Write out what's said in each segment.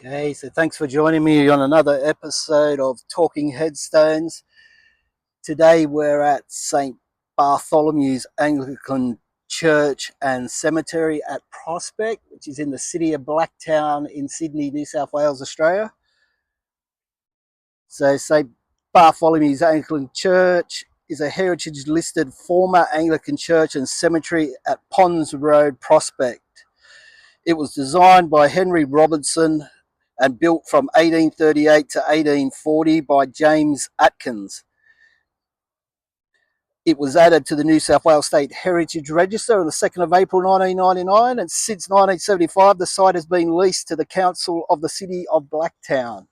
Okay, so thanks for joining me on another episode of Talking Headstones. Today we're at St. Bartholomew's Anglican Church and Cemetery at Prospect, which is in the city of Blacktown in Sydney, New South Wales, Australia. So St. Bartholomew's Anglican Church is a heritage listed former Anglican church and cemetery at Ponds Road, Prospect. It was designed by Henry Robertson and built from 1838 to 1840 by James Atkins. It was added to the New South Wales State Heritage Register on the 2nd of April 1999, and since 1975 the site has been leased to the Council of the City of Blacktown.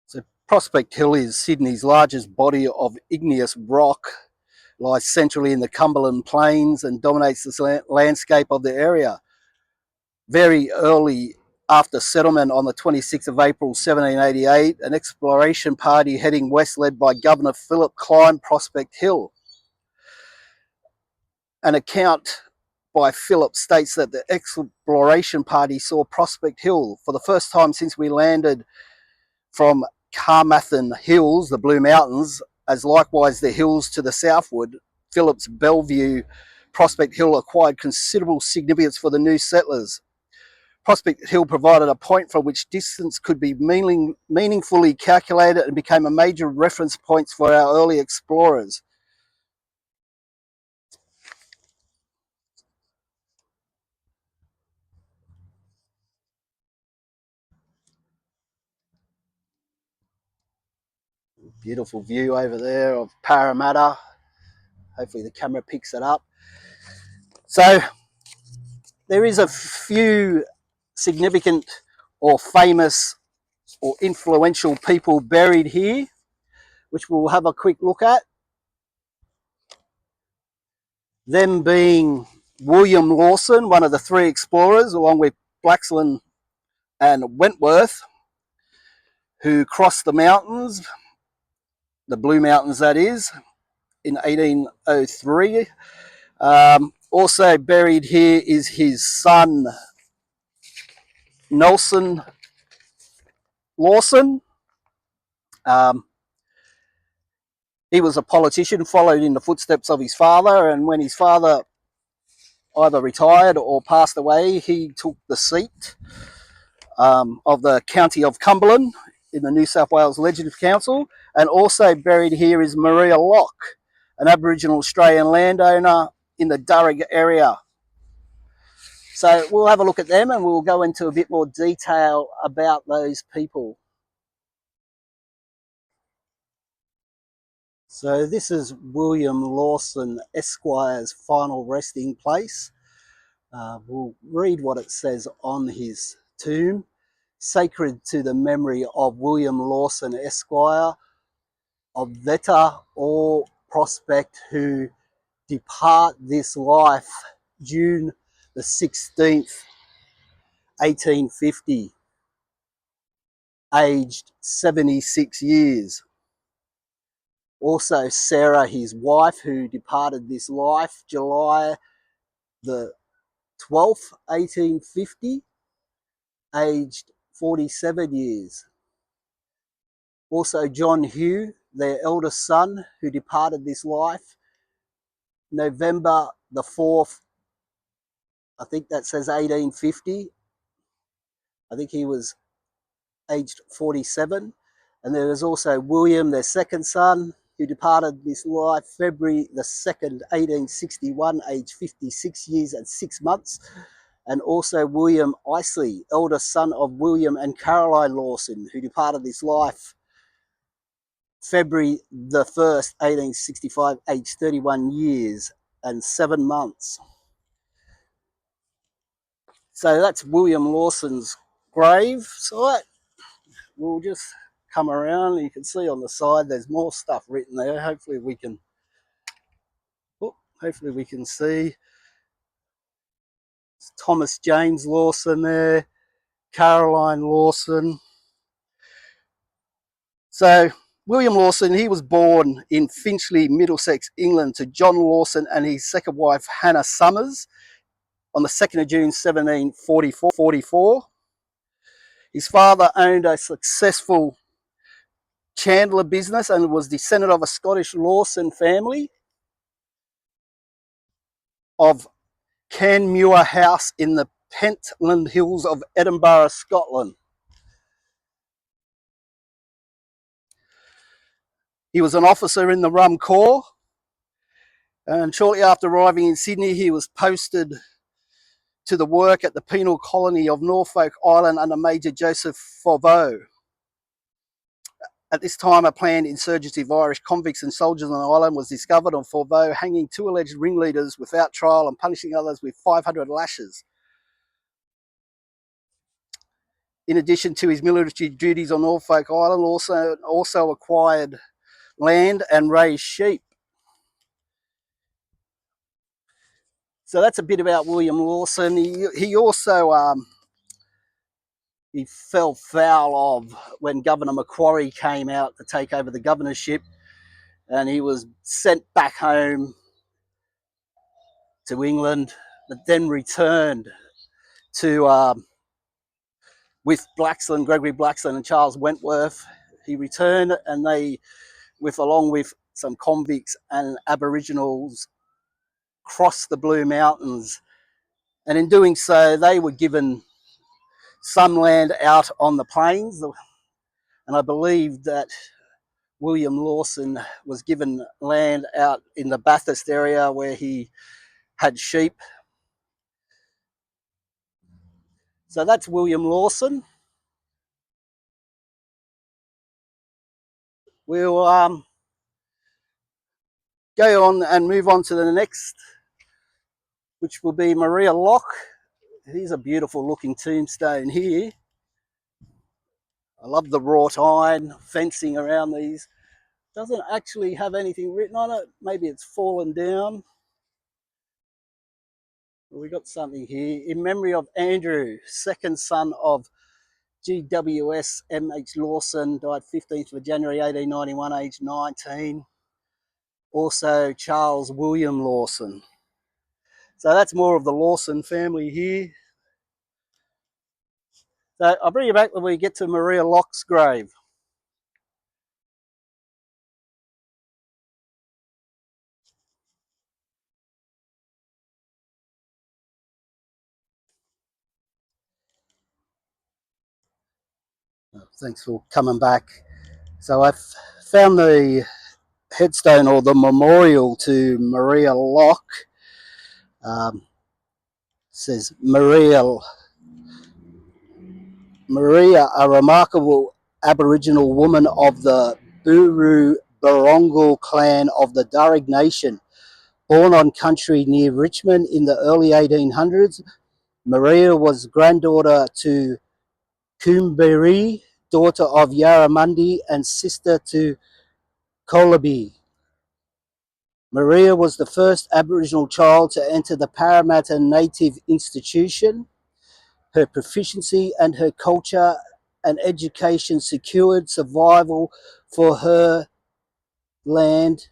So Prospect Hill is Sydney's largest body of igneous rock, lies centrally in the Cumberland Plains and dominates the landscape of the area. Very early after settlement on the 26th of April 1788, an exploration party heading west led by Governor Phillip climbed Prospect Hill. An account by Phillip states that the exploration party saw Prospect Hill for the first time since we landed from Carmarthen Hills, the Blue Mountains, as likewise the hills to the southward. Phillip's Bellevue Prospect Hill acquired considerable significance for the new settlers. Prospect Hill provided a point from which distance could be meaningfully calculated and became a major reference point for our early explorers. Beautiful view over there of Parramatta. Hopefully the camera picks it up. So there is a few significant or famous or influential people buried here, which we'll have a quick look at. Them being William Lawson, one of the three explorers, along with Blaxland and Wentworth, who crossed the mountains, the Blue Mountains that is, in 1803. Also buried here is his son, Nelson Lawson. He was a politician, followed in the footsteps of his father, and when his father either retired or passed away, he took the seat of the County of Cumberland in the New South Wales Legislative Council. And also buried here is Maria Locke, an Aboriginal Australian landowner in the Durrag area. So we'll have a look at them and we'll go into a bit more detail about those people. So this is William Lawson Esquire's final resting place. We'll read what it says on his tomb. Sacred to the memory of William Lawson Esquire of Veta or Prospect, who depart this life June the 16th, 1850, aged 76 years. Also Sarah, his wife, who departed this life July the 12th, 1850, aged 47 years. Also John Hugh, their eldest son, who departed this life November the 4th, I think that says 1850. I think he was aged 47. And there is also William, their second son, who departed this life February the 2nd, 1861, aged 56 years and 6 months. And also William Isley, eldest son of William and Caroline Lawson, who departed this life February the 1st, 1865, aged 31 years and 7 months. So that's William Lawson's grave site. We'll just come around. You can see on the side there's more stuff written there. Hopefully we can see. Thomas James Lawson there, Caroline Lawson. So William Lawson, he was born in Finchley, Middlesex, England, to John Lawson and his second wife, Hannah Summers, on the 2nd of June, 1744. His father owned a successful chandler business and was descendant of a Scottish Lawson family of Canmure House in the Pentland Hills of Edinburgh, Scotland. He was an officer in the Rum Corps, and shortly after arriving in Sydney, he was posted to the work at the penal colony of Norfolk Island under Major Joseph Foveaux. At this time, a planned insurgency of Irish convicts and soldiers on the island was discovered, on Foveaux hanging 2 alleged ringleaders without trial and punishing others with 500 lashes. In addition to his military duties on Norfolk Island, also acquired land and raised sheep. So that's a bit about William Lawson. He also he fell foul of when Governor Macquarie came out to take over the governorship, and he was sent back home to England, but then returned to with Blaxland, Gregory Blaxland and Charles Wentworth. He returned, and they, along with some convicts and Aboriginals, crossed the Blue Mountains, and in doing so, they were given some land out on the plains, and I believe that William Lawson was given land out in the Bathurst area where he had sheep. So that's William Lawson. We'll go on and move on to the next, which will be Maria Lock. Here's a beautiful looking tombstone here. I love the wrought iron fencing around these. Doesn't actually have anything written on it. Maybe it's fallen down. We got something here. In memory of Andrew, second son of GWS M.H. Lawson, died 15th of January 1891, aged 19. Also Charles William Lawson. So that's more of the Lawson family here. So I'll bring you back when we get to Maria Lock's grave. Thanks for coming back. So I've found the headstone or the memorial to Maria Lock. Says Maria, a remarkable Aboriginal woman of the Buru Barongal clan of the Darug Nation, born on country near Richmond in the early 1800s. Maria was granddaughter to Coomberi, daughter of Yarramundi, and sister to Colaby. Maria was the first Aboriginal child to enter the Parramatta Native Institution. Her proficiency and her culture and education secured survival for her land,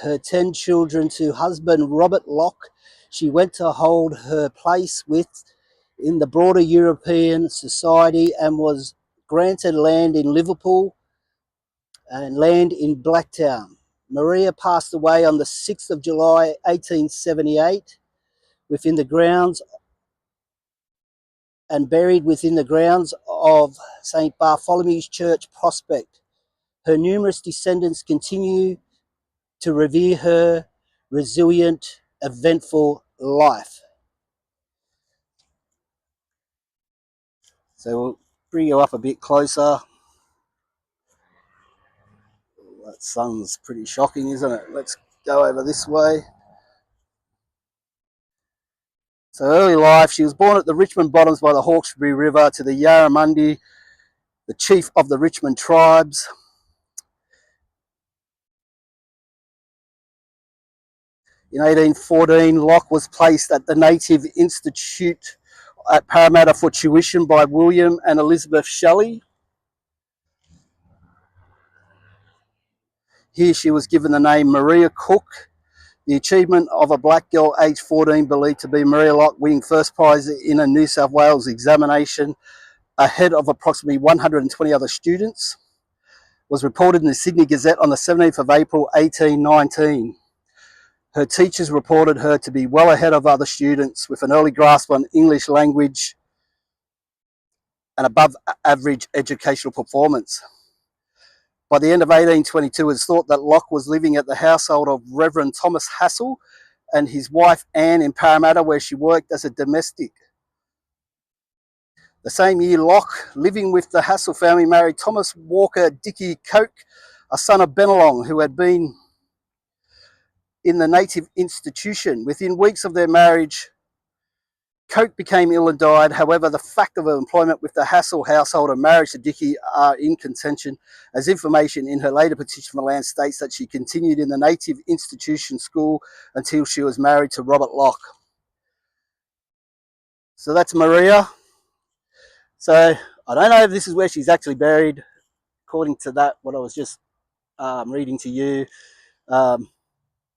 her 10 children to husband Robert Locke. She went to hold her place in the broader European society and was granted land in Liverpool and land in Blacktown. Maria passed away on the 6th of July 1878 within the grounds and buried within the grounds of St. Bartholomew's Church, Prospect. Her numerous descendants continue to revere her resilient, eventful life. So we'll bring you up a bit closer. That sun's pretty shocking, isn't it? Let's go over this way. So early life, she was born at the Richmond Bottoms by the Hawkesbury River to the Yarramundi, the chief of the Richmond tribes. In 1814, Locke was placed at the Native Institute at Parramatta for tuition by William and Elizabeth Shelley. Here she was given the name Maria Cook. The achievement of a black girl aged 14, believed to be Maria Locke, winning first prize in a New South Wales examination ahead of approximately 120 other students, was reported in the Sydney Gazette on the 17th of April 1819. Her teachers reported her to be well ahead of other students with an early grasp on English language and above average educational performance. By the end of 1822, it was thought that Locke was living at the household of Reverend Thomas Hassell and his wife Anne in Parramatta, where she worked as a domestic. The same year, Locke, living with the Hassell family, married Thomas Walker Dickey Coke, a son of Bennelong, who had been in the native institution. Within weeks of their marriage, Coke became ill and died. However, the fact of her employment with the Hassell household and marriage to Dickey are in contention, as information in her later petition for land states that she continued in the native institution school until she was married to Robert Locke. So that's Maria. So I don't know if this is where she's actually buried. According to that, what I was just reading to you,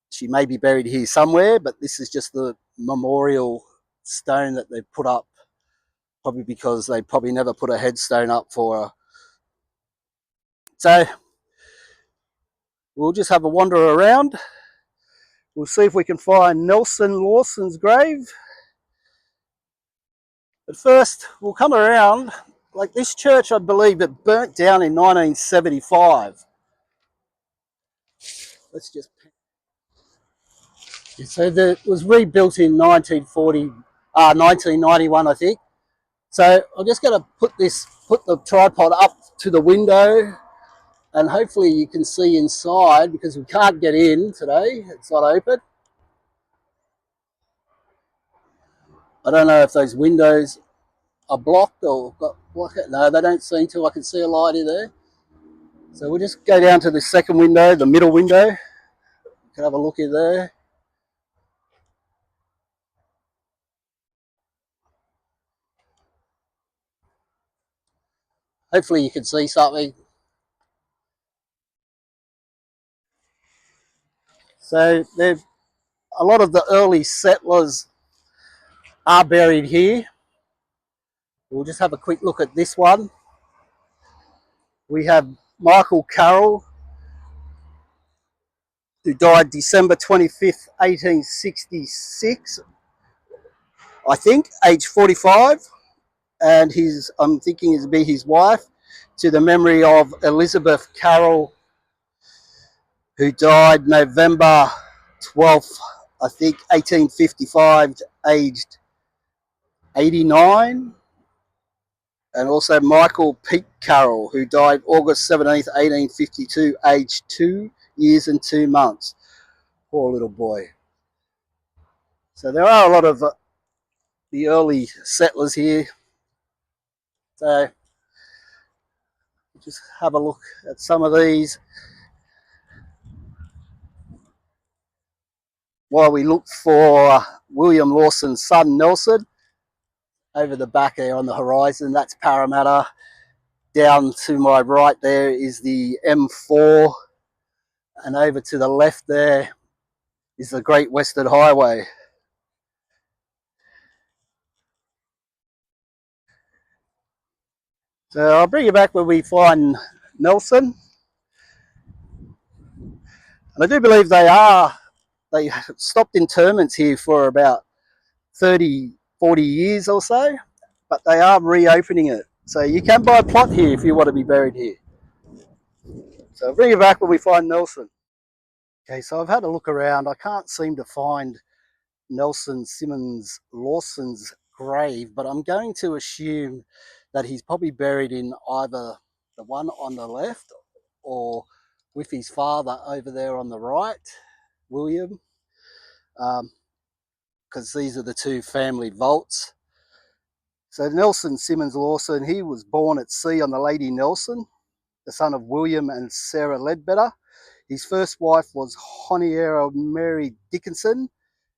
she may be buried here somewhere, but this is just the memorial stone that they put up, probably because they probably never put a headstone up for her. So we'll just have a wander around. We'll see if we can find Nelson Lawson's grave. But first, we'll come around. Like this church, I believe it burnt down in 1975. Let's just... So it was rebuilt in 1991, I think. So I'm just going to put the tripod up to the window, and hopefully you can see inside, because we can't get in today. It's not open. I don't know if those windows are blocked or got blocked. No, they don't seem to. I can see a light in there. So we'll just go down to the second window, the middle window. You can have a look in there. Hopefully you can see something. So a lot of the early settlers are buried here. We'll just have a quick look at this one. We have Michael Carroll, who died December 25th, 1866, I think, age 45. And I'm thinking it'd be his wife, to the memory of Elizabeth Carroll, who died November 12th, I think, 1855, aged 89. And also Michael Pete Carroll, who died August 17th, 1852, aged 2 years and 2 months. Poor little boy. So there are a lot of the early settlers here. So just have a look at some of these while we look for William Lawson's son Nelson. Over the back there on the horizon, that's Parramatta. Down to my right there is the M4, and over to the left there is the Great Western Highway. So I'll bring you back when we find Nelson. And I do believe they stopped interments here for about 30, 40 years or so, but they are reopening it. So you can buy a plot here if you want to be buried here. So I'll bring you back when we find Nelson. Okay, so I've had a look around. I can't seem to find Nelson Simmons Lawson's grave, but I'm going to assume that he's probably buried in either the one on the left or with his father over there on the right, William, because these are the two family vaults. So Nelson Simmons Lawson, he was born at sea on the Lady Nelson, the son of William and Sarah Ledbetter, His first wife was Honiera Mary Dickinson,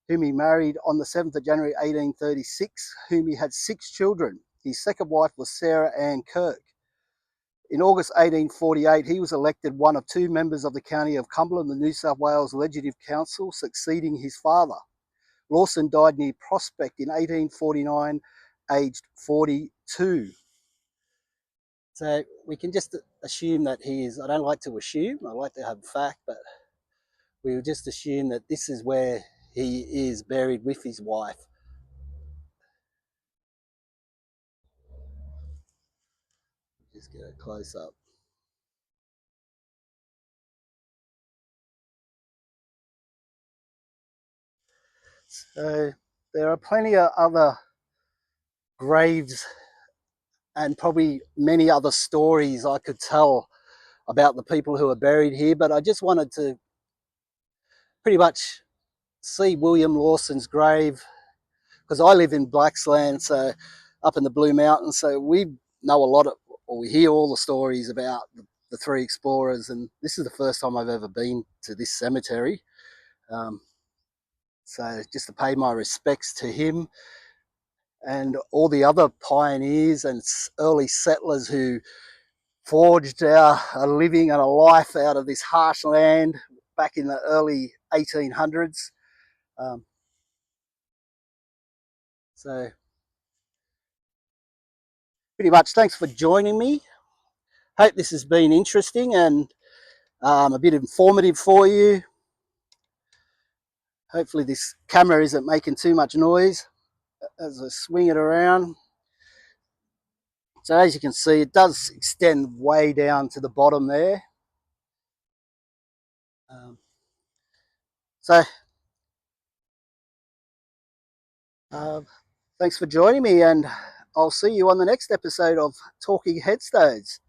whom he married on the 7th of January 1836, whom he had 6 children. His second wife was Sarah Ann Kirk. In August 1848, he was elected one of 2 members of the County of Cumberland, the New South Wales Legislative Council, succeeding his father. Lawson died near Prospect in 1849, aged 42. So we can just assume that he is, I don't like to assume, I like to have fact, but we will just assume that this is where he is buried with his wife. Just get a close up. So there are plenty of other graves and probably many other stories I could tell about the people who are buried here, but I just wanted to pretty much see William Lawson's grave because I live in Blacksland, so up in the Blue Mountains, so we know a lot of, or we hear all the stories about the 3 explorers, and this is the first time I've ever been to this cemetery. So just to pay my respects to him and all the other pioneers and early settlers who forged a living and a life out of this harsh land back in the early 1800s. So pretty much thanks for joining me. Hope this has been interesting and a bit informative for you. Hopefully this camera isn't making too much noise as I swing it around. So as you can see, it does extend way down to the bottom there. So thanks for joining me, and I'll see you on the next episode of Talking Headstones.